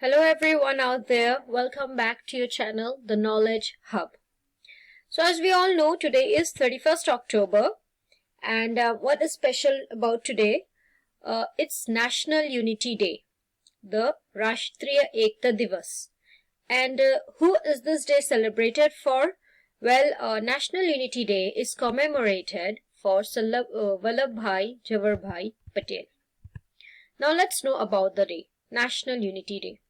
Hello everyone out there, welcome back to your channel, The Knowledge Hub. So as we all know, today is 31st October and what is special about today? It's National Unity Day, the Rashtriya Ekta Diwas. And who is this day celebrated for? Well, National Unity Day is commemorated for Vallabhbhai Patel. Now let's know about the day, National Unity Day.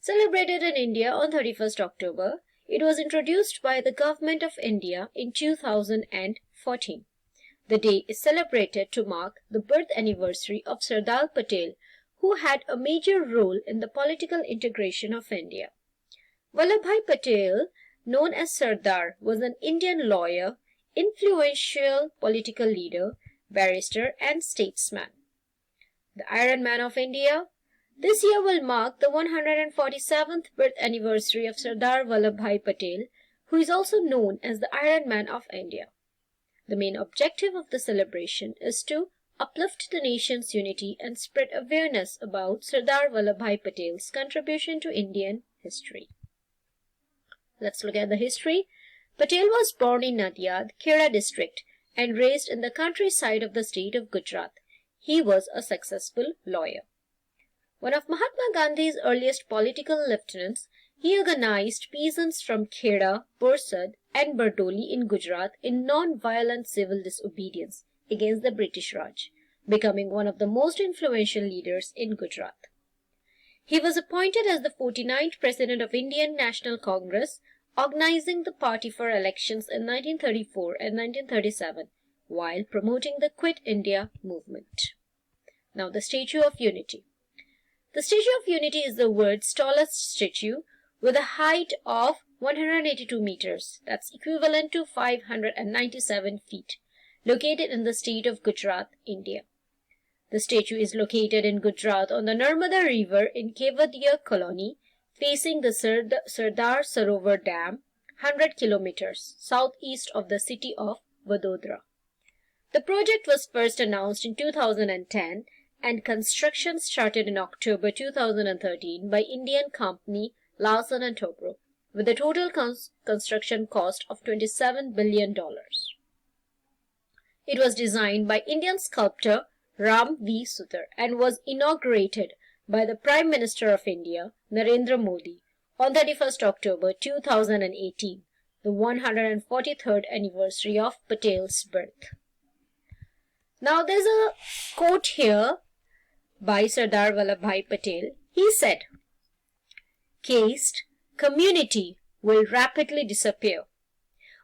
Celebrated in India on 31st October, it was introduced by the Government of India in 2014. The day is celebrated to mark the birth anniversary of Sardar Patel, who had a major role in the political integration of India. Vallabhbhai Patel, known as Sardar, was an Indian lawyer, influential political leader, barrister and statesman. The Iron Man of India. This year will mark the 147th birth anniversary of Sardar Vallabhbhai Patel, who is also known as the Iron Man of India. The main objective of the celebration is to uplift the nation's unity and spread awareness about Sardar Vallabhbhai Patel's contribution to Indian history. Let's look at the history. Patel was born in Nadiad, Khera district, and raised in the countryside of the state of Gujarat. He was a successful lawyer. One of Mahatma Gandhi's earliest political lieutenants, he organized peasants from Khera, Borsad and Bardoli in Gujarat in non-violent civil disobedience against the British Raj, becoming one of the most influential leaders in Gujarat. He was appointed as the 49th President of Indian National Congress, organizing the party for elections in 1934 and 1937, while promoting the Quit India movement. Now the Statue of Unity. The Statue of Unity is the world's tallest statue with a height of 182 meters, that's equivalent to 597 feet, located in the state of Gujarat, India. The statue is located in Gujarat on the Narmada River in Kevadia colony, facing the Sardar Sarovar Dam, 100 kilometers southeast of the city of Vadodara. The project was first announced in 2010 and construction started in October 2013 by Indian company Larsen & Toubro, with a total construction cost of $27 billion. It was designed by Indian sculptor Ram V. Sutar and was inaugurated by the Prime Minister of India, Narendra Modi, on 31st October 2018, the 143rd anniversary of Patel's birth. Now there's a quote here by Sardar Vallabhbhai Patel. He said, "Caste, community will rapidly disappear.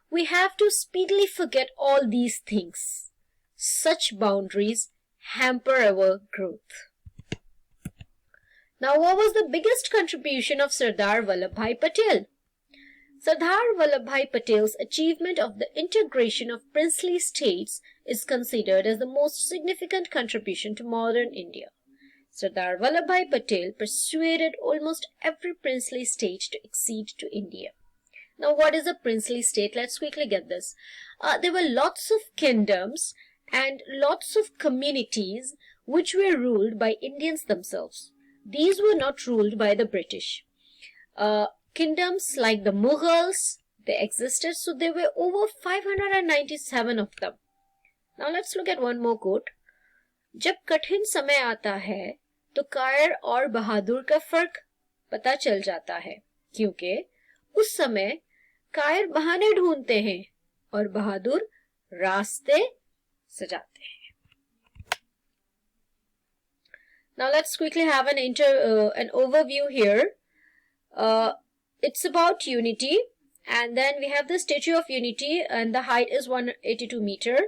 We have to speedily forget all these things. Such boundaries hamper our growth." Now, what was the biggest contribution of Sardar Vallabhbhai Patel? Sardar Vallabhbhai Patel's achievement of the integration of princely states is considered as the most significant contribution to modern India. Sardar Vallabhbhai Patel persuaded almost every princely state to accede to India. Now, what is a princely state? Let's quickly get this. There were lots of kingdoms and lots of communities which were ruled by Indians themselves. These were not ruled by the British. Kingdoms like the Mughals, they existed, so there were over 597 of them. Now let's look at one more quote. जब कठिन समय आता है तो कायर और बहादुर का फर्क पता चल जाता है, क्योंकि उस समय कायर बहाने ढूंढते हैं और बहादुर रास्ते सजाते हैं. Now let's quickly have an overview here. It's about unity, and then we have the Statue of Unity, and the height is 182 meter.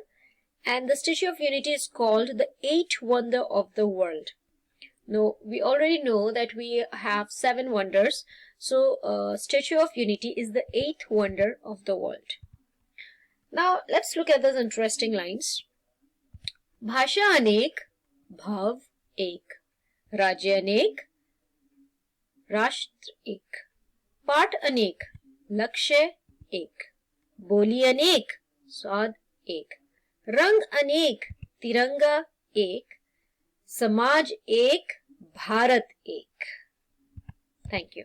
And the Statue of Unity is called the Eighth Wonder of the World. Now, we already know that we have 7 wonders. So, Statue of Unity is the 8th wonder of the world. Now, let's look at those interesting lines. Bhasha anek, bhav ek. Rajya anek, rashtra ek. Paat anek, lakshya ek. Boli anek, swad ek. रंग अनेक, तिरंगा एक, समाज एक, भारत एक. Thank you.